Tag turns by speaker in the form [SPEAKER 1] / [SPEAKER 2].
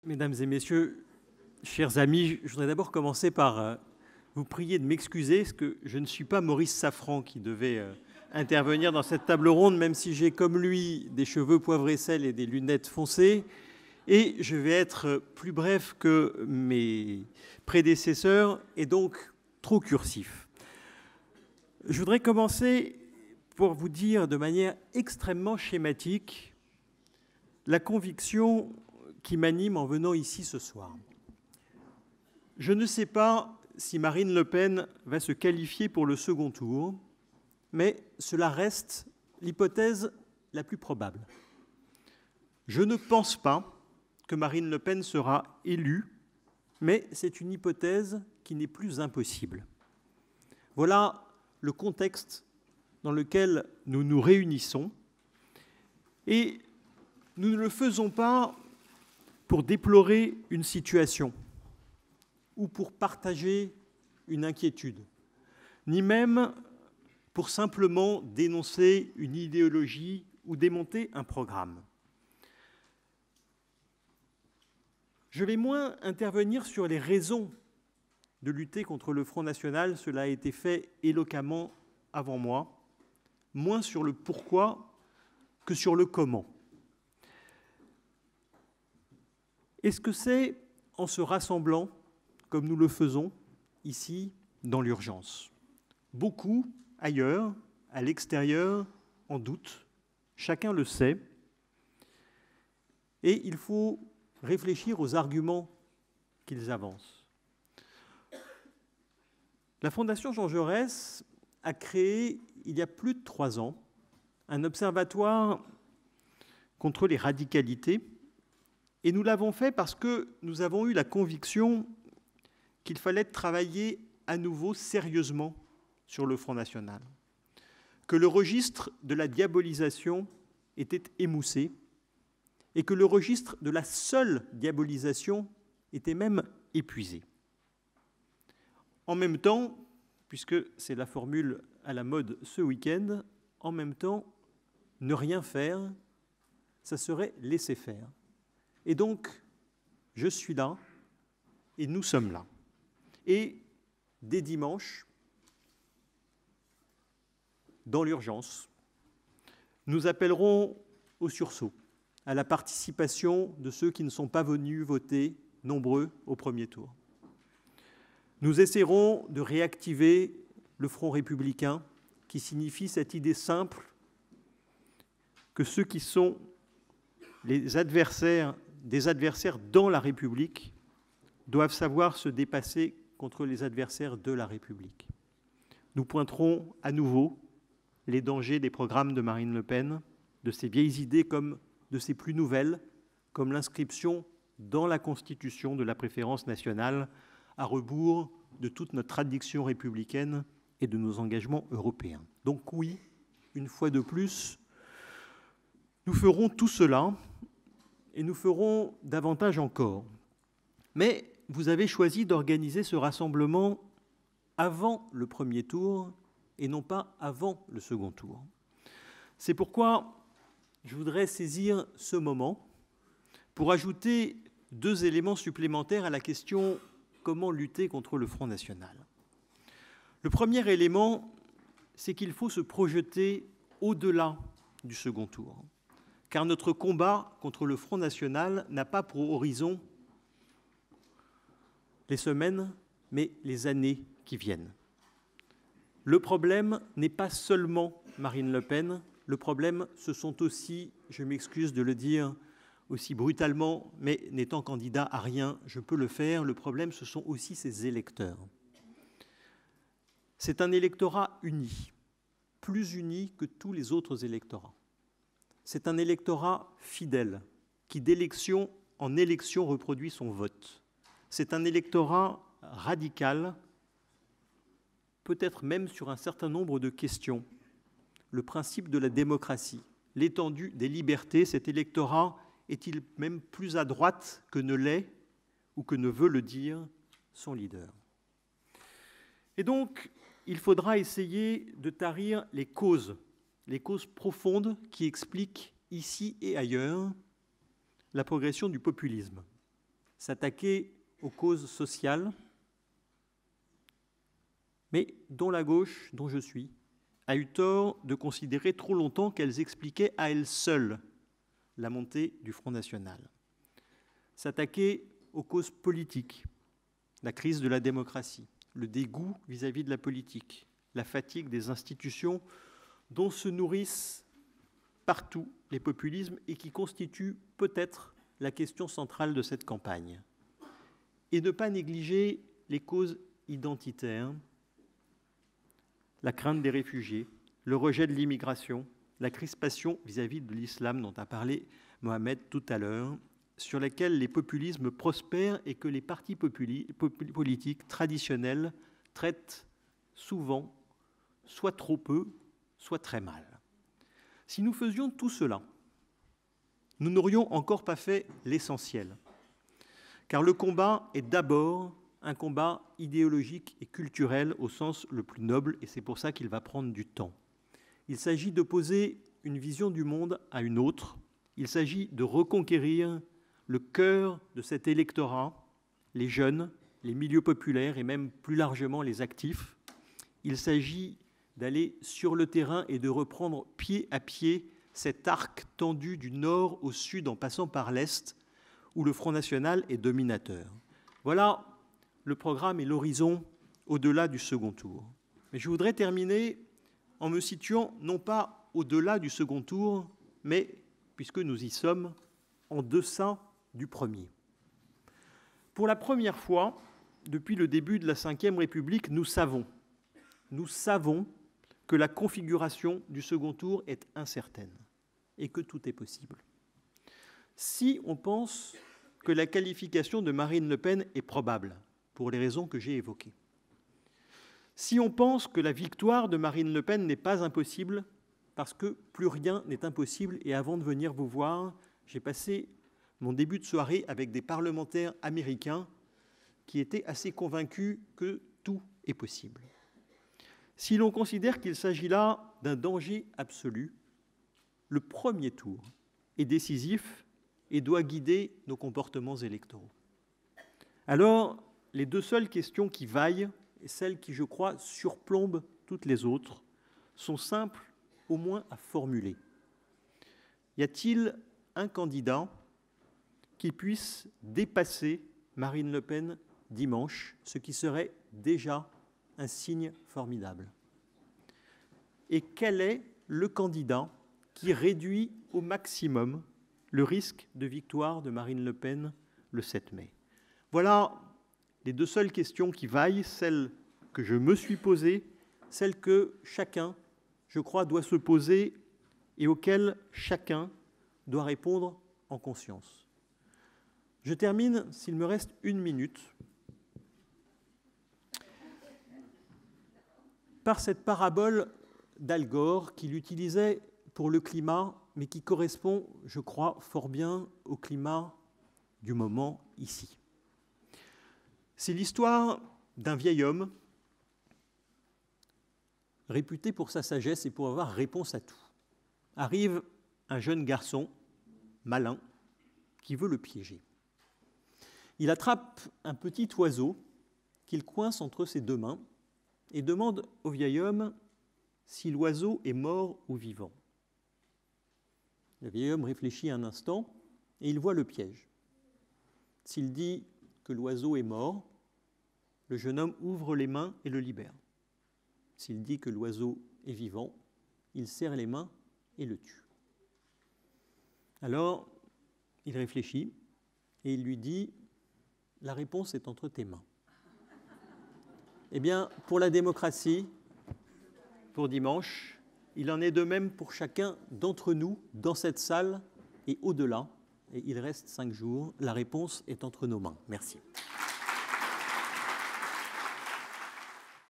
[SPEAKER 1] Mesdames et messieurs, chers amis, je voudrais d'abord commencer par vous prier de m'excuser, parce que je ne suis pas Maurice Safran qui devait intervenir dans cette table ronde, même si j'ai comme lui des cheveux poivre et sel et des lunettes foncées. Et je vais être plus bref que mes prédécesseurs et donc trop cursif. Je voudrais commencer pour vous dire de manière extrêmement schématique la conviction qui m'anime en venant ici ce soir. Je ne sais pas si Marine Le Pen va se qualifier pour le second tour, mais cela reste l'hypothèse la plus probable. Je ne pense pas que Marine Le Pen sera élue, mais c'est une hypothèse qui n'est plus impossible. Voilà le contexte dans lequel nous nous réunissons, et nous ne le faisons pas pour déplorer une situation ou pour partager une inquiétude, ni même pour simplement dénoncer une idéologie ou démonter un programme. Je vais moins intervenir sur les raisons de lutter contre le Front National, cela a été fait éloquemment avant moi, moins sur le pourquoi que sur le comment. Est-ce que c'est en se rassemblant, comme nous le faisons ici, dans l'urgence? Beaucoup, ailleurs, à l'extérieur, en doutent, chacun le sait, et il faut réfléchir aux arguments qu'ils avancent. La Fondation Jean Jaurès a créé, il y a plus de 3 ans, un observatoire contre les radicalités, et nous l'avons fait parce que nous avons eu la conviction qu'il fallait travailler à nouveau sérieusement sur le Front National, que le registre de la diabolisation était émoussé et que le registre de la seule diabolisation était même épuisé. En même temps, puisque c'est la formule à la mode ce week-end, en même temps, ne rien faire, ça serait laisser faire. Et donc, je suis là et nous sommes là. Et dès dimanche, dans l'urgence, nous appellerons au sursaut, à la participation de ceux qui ne sont pas venus voter nombreux au premier tour. Nous essaierons de réactiver le Front républicain, qui signifie cette idée simple que ceux qui sont les adversaires des adversaires dans la République doivent savoir se dépasser contre les adversaires de la République. Nous pointerons à nouveau les dangers des programmes de Marine Le Pen, de ses vieilles idées comme de ses plus nouvelles, comme l'inscription dans la Constitution de la préférence nationale, à rebours de toute notre tradition républicaine et de nos engagements européens. Donc oui, une fois de plus, nous ferons tout cela et nous ferons davantage encore. Mais vous avez choisi d'organiser ce rassemblement avant le premier tour et non pas avant le second tour. C'est pourquoi je voudrais saisir ce moment pour ajouter 2 éléments supplémentaires à la question « Comment lutter contre le Front National ?» Le premier élément, c'est qu'il faut se projeter au-delà du second tour, car notre combat contre le Front National n'a pas pour horizon les semaines, mais les années qui viennent. Le problème n'est pas seulement Marine Le Pen, le problème, ce sont aussi, je m'excuse de le dire aussi brutalement, mais n'étant candidat à rien, je peux le faire, le problème, ce sont aussi ses électeurs. C'est un électorat uni, plus uni que tous les autres électorats. C'est un électorat fidèle, qui d'élection en élection reproduit son vote. C'est un électorat radical, peut-être même sur un certain nombre de questions. Le principe de la démocratie, l'étendue des libertés, cet électorat est-il même plus à droite que ne l'est ou que ne veut le dire son leader? Et donc, il faudra essayer de tarir les causes profondes qui expliquent ici et ailleurs la progression du populisme. s'attaquer aux causes sociales, mais dont la gauche, dont je suis, a eu tort de considérer trop longtemps qu'elles expliquaient à elles seules la montée du Front National. S'attaquer aux causes politiques, la crise de la démocratie, le dégoût vis-à-vis de la politique, la fatigue des institutions dont se nourrissent partout les populismes et qui constituent peut-être la question centrale de cette campagne. Et ne pas négliger les causes identitaires, la crainte des réfugiés, le rejet de l'immigration, la crispation vis-à-vis de l'islam dont a parlé Mohamed tout à l'heure, sur lesquels les populismes prospèrent et que les partis politiques traditionnels traitent souvent, soit trop peu, soit très mal. Si nous faisions tout cela, nous n'aurions encore pas fait l'essentiel, car le combat est d'abord un combat idéologique et culturel au sens le plus noble, et c'est pour ça qu'il va prendre du temps. Il s'agit d'opposer une vision du monde à une autre. Il s'agit de reconquérir le cœur de cet électorat, les jeunes, les milieux populaires et même plus largement les actifs. Il s'agit d'aller sur le terrain et de reprendre pied à pied cet arc tendu du nord au sud en passant par l'est, où le Front National est dominateur. Voilà le programme et l'horizon au-delà du second tour. Mais je voudrais terminer en me situant non pas au-delà du second tour, mais, puisque nous y sommes, en deçà du premier. Pour la première fois, depuis le début de la Ve République, nous savons que la configuration du second tour est incertaine et que tout est possible. Si on pense que la qualification de Marine Le Pen est probable, pour les raisons que j'ai évoquées, si on pense que la victoire de Marine Le Pen n'est pas impossible, parce que plus rien n'est impossible, et avant de venir vous voir, j'ai passé mon début de soirée avec des parlementaires américains qui étaient assez convaincus que tout est possible. Si l'on considère qu'il s'agit là d'un danger absolu, le premier tour est décisif et doit guider nos comportements électoraux. Alors, les deux seules questions qui vaillent, et celles qui, je crois, surplombent toutes les autres, sont simples au moins à formuler. Y a-t-il un candidat qui puisse dépasser Marine Le Pen dimanche, ce qui serait déjà un signe formidable? Et quel est le candidat qui réduit au maximum le risque de victoire de Marine Le Pen le 7 mai? Voilà les deux seules questions qui vaillent, celles que je me suis posées, celles que chacun, je crois, doit se poser et auxquelles chacun doit répondre en conscience. Je termine, s'il me reste 1 minute, par cette parabole d'Al Gore qu'il utilisait pour le climat, mais qui correspond, je crois, fort bien au climat du moment ici. C'est l'histoire d'un vieil homme réputé pour sa sagesse et pour avoir réponse à tout. Arrive un jeune garçon, malin, qui veut le piéger. Il attrape un petit oiseau qu'il coince entre ses deux mains et demande au vieil homme si l'oiseau est mort ou vivant. Le vieil homme réfléchit un instant et il voit le piège. S'il dit que l'oiseau est mort, le jeune homme ouvre les mains et le libère. S'il dit que l'oiseau est vivant, il serre les mains et le tue. Alors, il réfléchit et il lui dit « La réponse est entre tes mains ». Eh bien, pour la démocratie, pour dimanche, il en est de même pour chacun d'entre nous dans cette salle et au-delà. Et il reste 5 jours. La réponse est entre nos mains. Merci.